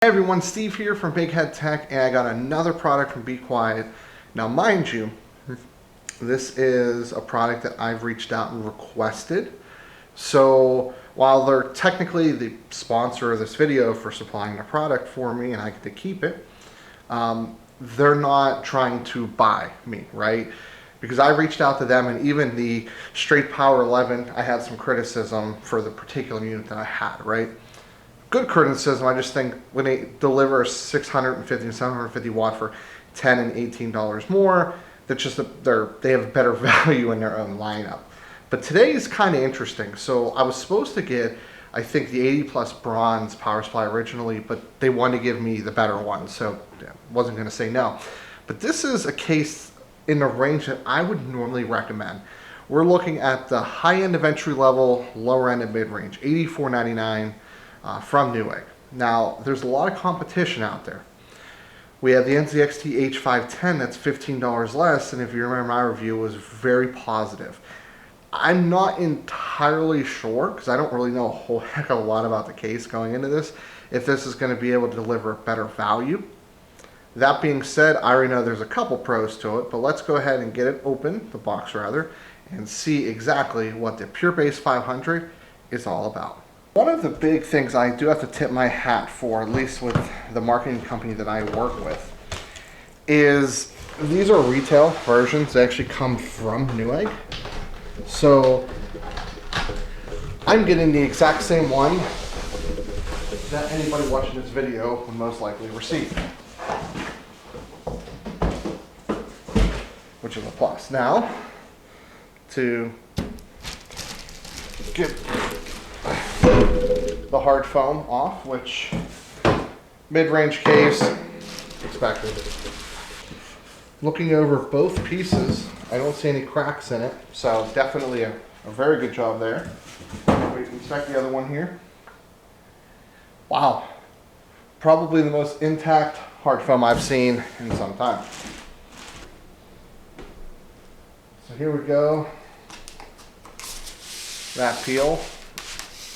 Hey everyone, Steve here from Big Head Tech, and I got another product from Be Quiet. Now mind you, this is a product that I've reached out and requested. So while they're technically the sponsor of this video for supplying the product for me and I get to keep it, they're not trying to buy me, right? Because I reached out to them, and even the Straight Power 11, I had some criticism for the particular unit that I had, right? Good criticism. I just think when they deliver a 650 and 750 watt for $10 and $18 more, that's just they have better value in their own lineup. But today is kind of interesting. So I was supposed to get, I think, the 80 plus bronze power supply originally, but they wanted to give me the better one, so yeah, wasn't going to say no. But this is a case in the range that I would normally recommend. We're looking at the high end of entry level, lower end of mid range, $84.99. From Newegg. Now, there's a lot of competition out there. We have the NZXT H510 that's $15 less, and if you remember, my review was very positive. I'm not entirely sure, because I don't really know a whole heck of a lot about the case going into this, if this is going to be able to deliver better value. That being said, I already know there's a couple pros to it, but let's go ahead and get it open, the box rather, and see exactly what the Pure Base 500 is all about. One of the big things I do have to tip my hat for, at least with the marketing company that I work with, is these are retail versions. They actually come from Newegg. So I'm getting the exact same one that anybody watching this video would most likely receive, which is a plus. Now, to get the hard foam off, which mid-range case expected. Looking over both pieces, I don't see any cracks in it, so definitely a very good job there. We can inspect the other one here. Wow, probably the most intact hard foam I've seen in some time. So here we go. That peel.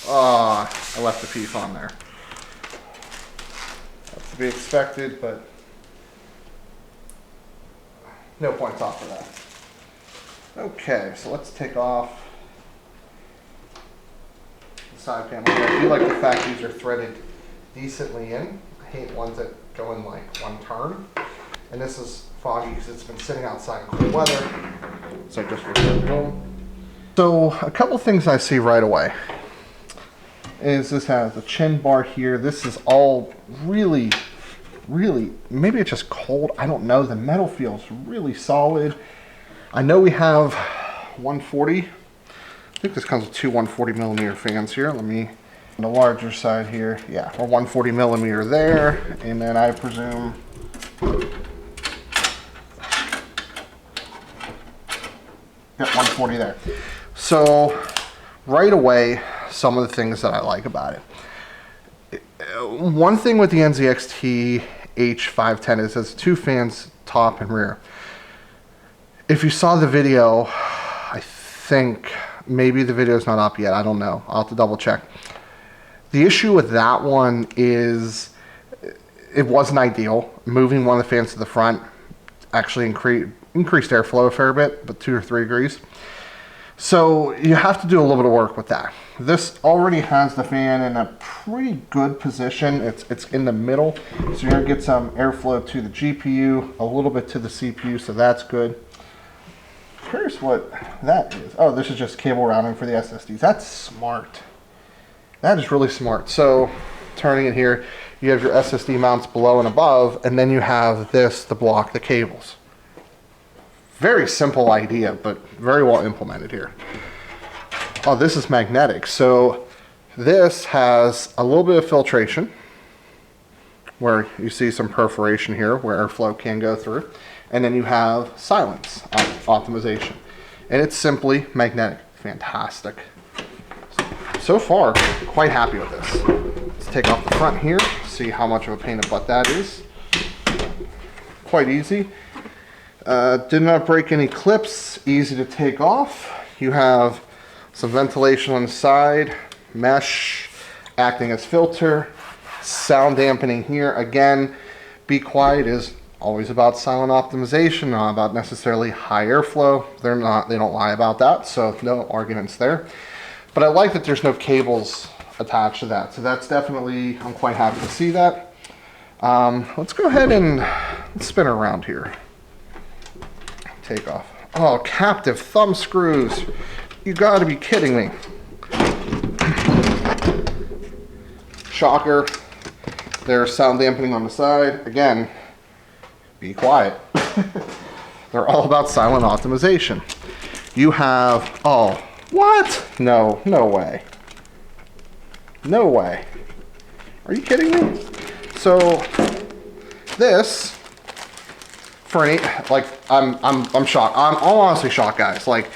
I left a piece on there. That's to be expected, but no points off for that. Okay, so let's take off the side panel here. I do like the fact these are threaded decently in. I hate ones that go in like one turn. And this is foggy because it's been sitting outside in cool weather. So I just removed it home. So a couple things I see right away is this has a chin bar here. This is all really, maybe it's just cold. I don't know. The metal feels really solid. I know we have 140. I think this comes with two 140 millimeter fans here. Let me, on the larger side here. Yeah, we're 140 millimeter there. And then I presume, yep, 140 there. So right away, some of the things that I like about it. One thing with the NZXT H510 is it's two fans, top and rear. If you saw the video, I think maybe the video's not up yet. I don't know. I'll have to double check. The issue with that one is it wasn't ideal. Moving one of the fans to the front actually increased airflow a fair bit, but 2 or 3 degrees. So you have to do a little bit of work with that. This already has the fan in a pretty good position. It's in the middle, so you're gonna get some airflow to the GPU, a little bit to the CPU, so that's good. Curious what that is. Oh, this is just cable routing for the SSDs. That's smart. That is really smart. So turning it here, you have your SSD mounts below and above, and then you have this to block the cables. Very simple idea, but very well implemented here. Oh, this is magnetic. So this has a little bit of filtration where you see some perforation here where airflow can go through. And then you have silence optimization. And it's simply magnetic. Fantastic. So far, quite happy with this. Let's take off the front here, see how much of a pain in the butt that is. Quite easy. Did not break any clips, easy to take off. You have some ventilation on the side, mesh acting as filter, Sound dampening here. Again, Be Quiet is always about silent optimization, not about necessarily high airflow. They don't lie about that, so no arguments there. But I like that there's no cables attached to that. So that's definitely, I'm quite happy to see that. Let's go ahead and let's spin around here. Take off. Oh, captive thumb screws. You gotta be kidding me. Shocker. There's sound dampening on the side. Again, Be Quiet. They're all about silent optimization. You have, oh, what? No, no way. No way. Are you kidding me? So this, for any, like, I'm shocked. I'm honestly shocked, guys. Like,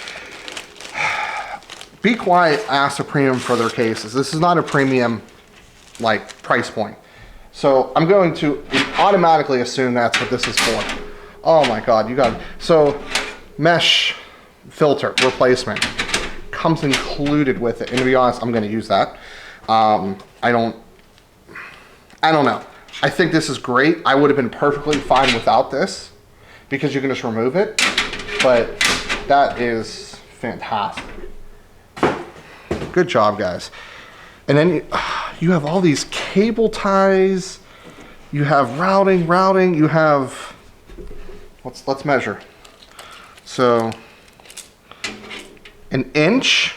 Be Quiet asks a premium for their cases. This is not a premium, like, price point. So I'm going to automatically assume that's what this is for. Oh my God, you got, so mesh filter replacement comes included with it. And to be honest, I'm gonna use that. I don't know. I think this is great. I would have been perfectly fine without this because you can just remove it, but that is fantastic. Good job, guys. And then you have all these cable ties. You have routing. You have, let's measure. So an inch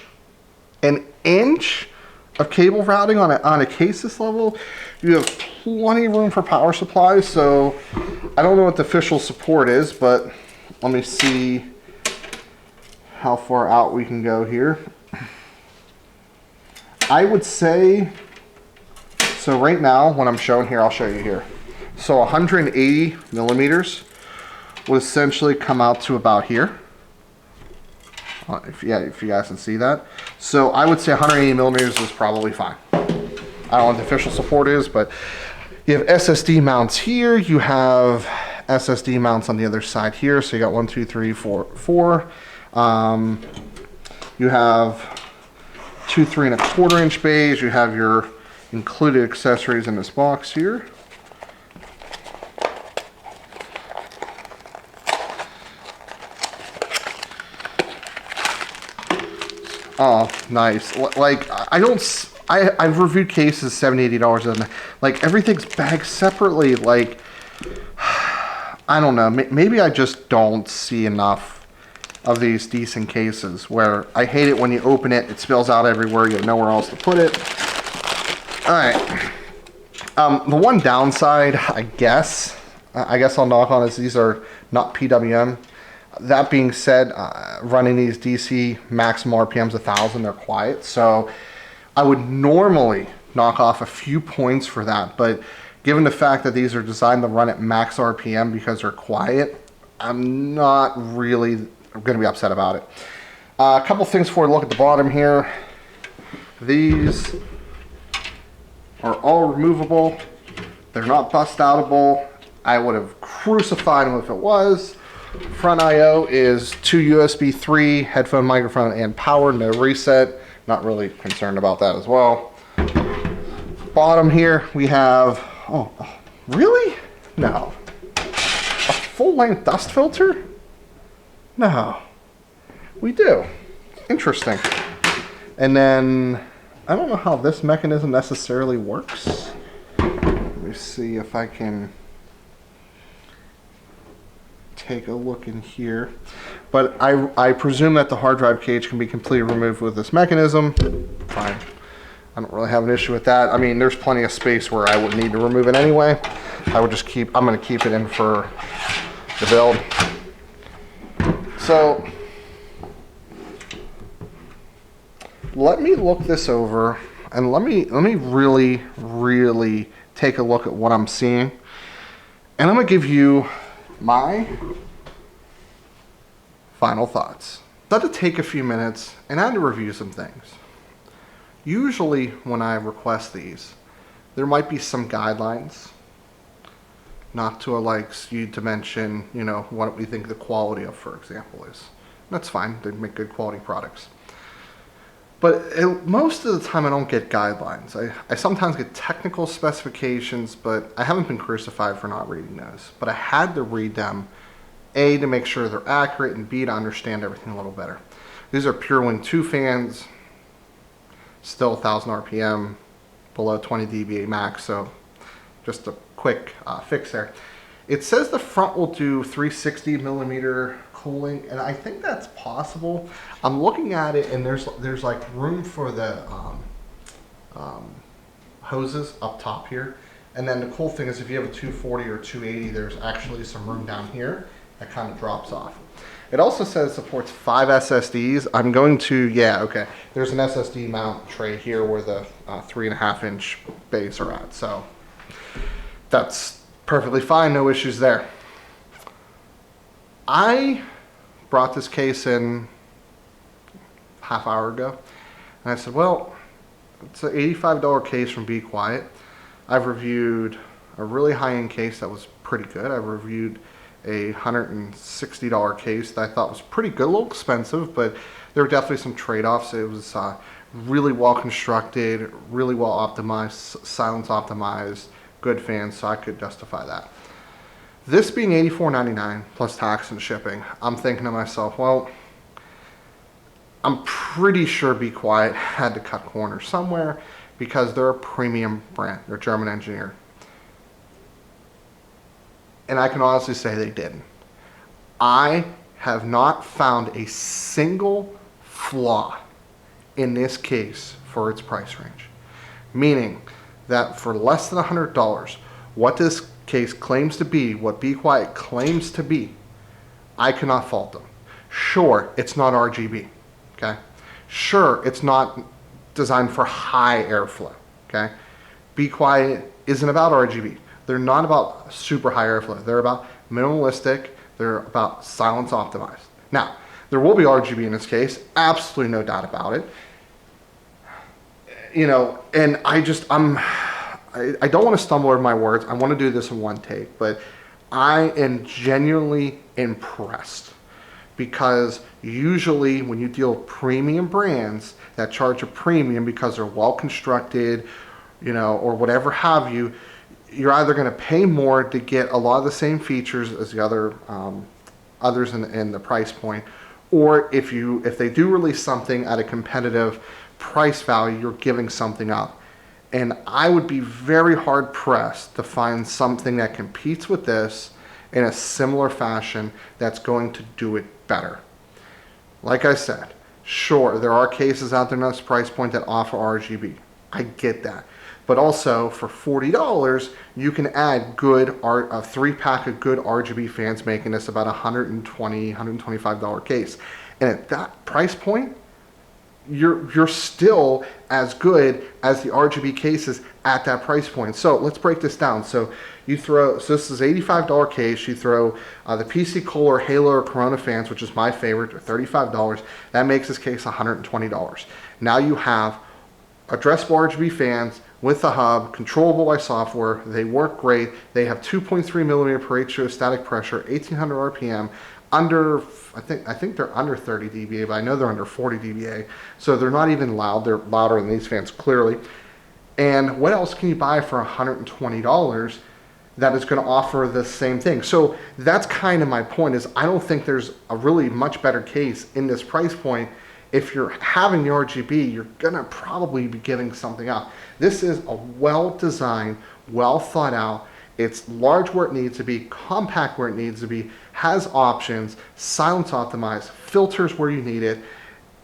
of cable routing on a case this level. You have plenty of room for power supplies. So I don't know what the official support is, but let me see how far out we can go here. I would say, so right now, when I'm showing here, I'll show you here. So 180 millimeters would essentially come out to about here. If you guys can see that. So I would say 180 millimeters is probably fine. I don't know what the official support is, but you have SSD mounts here. You have SSD mounts on the other side here. So you got 1, 2, 3, 4, 4. You have 2 3¼ inch bays. You have your included accessories in this box here. Oh, nice. Like, I've reviewed cases $70, $80. Like, everything's bagged separately. Like, I don't know. Maybe I just don't see enough of these decent cases where I hate it when you open it, it spills out everywhere, you have nowhere else to put it. All right. The one downside, I guess I'll knock on is these are not PWM. That being said, running these DC maximum RPMs 1,000, they're quiet. So I would normally knock off a few points for that, but given the fact that these are designed to run at max RPM because they're quiet, I'm not really going to be upset about it. A couple things before we look at the bottom here. These are all removable. They're not bust outable. I would have crucified them if it was. Front I/O is 2 USB 3, headphone, microphone, and power. No reset. Not really concerned about that as well. Bottom here we have, oh, really? No. A full-length dust filter? No. We do. Interesting. And then, I don't know how this mechanism necessarily works. Let me see if I can take a look in here. But I presume that the hard drive cage can be completely removed with this mechanism. Fine. I don't really have an issue with that. I mean, there's plenty of space where I would need to remove it anyway. I'm going to keep it in for the build. So let me look this over and let me really take a look at what I'm seeing. And I'm going to give you my final thoughts. I had to take a few minutes and I had to review some things. Usually when I request these, there might be some guidelines, not to you to mention, you know, what we think the quality of, for example, is. That's fine. They make good quality products. But most of the time I don't get guidelines. I sometimes get technical specifications, but I haven't been crucified for not reading those. But I had to read them, A, to make sure they're accurate, and B, to understand everything a little better. These are PureWind 2 fans, still 1,000 RPM, below 20 dBA max, so just a quick fix there. It says the front will do 360 millimeter cooling, and I think that's possible. I'm looking at it, and there's like room for the hoses up top here. And then the cool thing is if you have a 240 or 280, there's actually some room down here that kind of drops off. It also says it supports 5 SSDs. I'm going to, yeah, okay. There's an SSD mount tray here where the 3.5-inch bays are at. So that's perfectly fine, no issues there. I brought this case in half hour ago, and I said, well, it's an $85 case from Be Quiet. I've reviewed a really high-end case that was pretty good. I've reviewed a $160 case that I thought was pretty good, a little expensive, but there were definitely some trade-offs. It was really well constructed, really well optimized, silence optimized, good fans, so I could justify that. This being $84.99 plus tax and shipping, I'm thinking to myself, well, I'm pretty sure Be Quiet had to cut corners somewhere because they're a premium brand. They're German engineered. And I can honestly say they didn't. I have not found a single flaw in this case for its price range. Meaning that for less than $100, what this case claims to be, what Be Quiet claims to be, I cannot fault them. Sure, it's not RGB, okay? Sure, it's not designed for high airflow, okay? Be Quiet isn't about RGB. They're not about super high airflow. They're about minimalistic. They're about silence optimized. Now, there will be RGB in this case, absolutely no doubt about it. You know, and I don't want to stumble over my words. I want to do this in one take, but I am genuinely impressed because usually when you deal with premium brands that charge a premium because they're well constructed, you know, or whatever have you, you're either going to pay more to get a lot of the same features as the others in the price point, or if they do release something at a competitive price value, you're giving something up. And I would be very hard pressed to find something that competes with this in a similar fashion that's going to do it better. Like I said, sure, there are cases out there in this price point that offer RGB. I get that. But also for $40, you can add a 3-pack of good RGB fans, making this about $120, $125 case. And at that price point, you're still as good as the RGB cases at that price point. So let's break this down. So this is $85 case. You throw the PC Cooler, Halo, or Corona fans, which is my favorite, are $35. That makes this case $120. Now you have addressable RGB fans with the hub, controllable by software. They work great. They have 2.3 millimeter per HO static pressure, 1800 RPM, under, I think they're under 30 dBA, but I know they're under 40 dBA. So they're not even loud. They're louder than these fans, clearly. And what else can you buy for $120 that is going to offer the same thing? So that's kind of my point, is I don't think there's a really much better case in this price point. If you're having the RGB, you're going to probably be giving something up. This is a well-designed, well-thought-out. It's large where it needs to be, compact where it needs to be, has options, silence optimized, filters where you need it.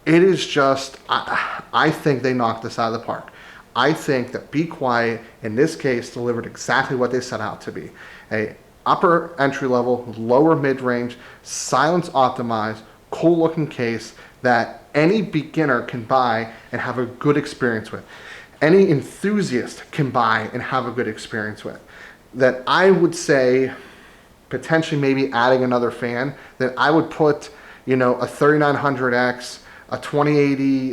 It is just, I think they knocked this out of the park. I think that Be Quiet, in this case, delivered exactly what they set out to be. A upper entry level, lower mid-range, silence optimized, cool looking case that any beginner can buy and have a good experience with. Any enthusiast can buy and have a good experience with. That I would say, potentially maybe adding another fan, that I would put, you know, a 3900X, a 2080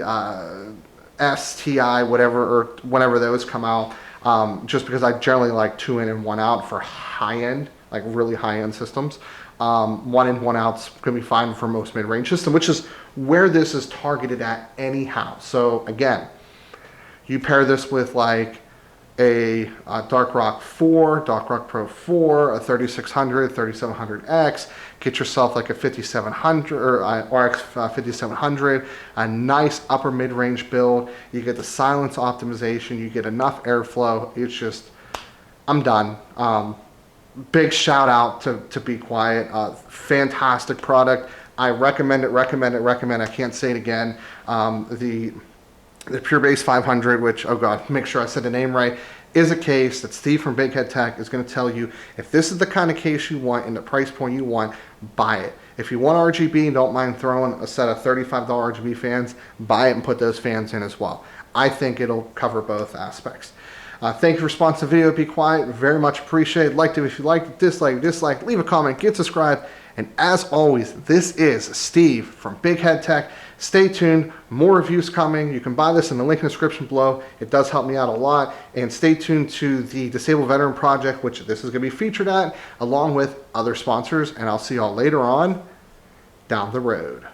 STI, whatever, or whenever those come out, just because I generally like 2 in and 1 out for high end like really high-end systems. One in, one out's gonna be fine for most mid-range system, which is where this is targeted at anyhow. So again, you pair this with like a Dark Rock 4, Dark Rock Pro 4, a 3600, 3700X, get yourself like a 5700 or RX 5700, a nice upper mid-range build. You get the silence optimization, you get enough airflow. It's just, I'm done. Big shout out to Be Quiet. Fantastic product. I recommend it, recommend it, recommend. I can't say it again. The Pure Bass 500, which, oh God, make sure I said the name right, is a case that Steve from Big Head Tech is going to tell you, if this is the kind of case you want and the price point you want, buy it. If you want RGB and don't mind throwing a set of $35 RGB fans, buy it and put those fans in as well. I think it'll cover both aspects. Thank you for sponsoring the video. Be Quiet. Very much appreciated. Like it if you liked it, dislike, leave a comment, get subscribed. And as always, this is Steve from Big Head Tech. Stay tuned. More reviews coming. You can buy this in the link in the description below. It does help me out a lot. And stay tuned to the Disabled Veteran Project, which this is going to be featured at, along with other sponsors. And I'll see y'all later on down the road.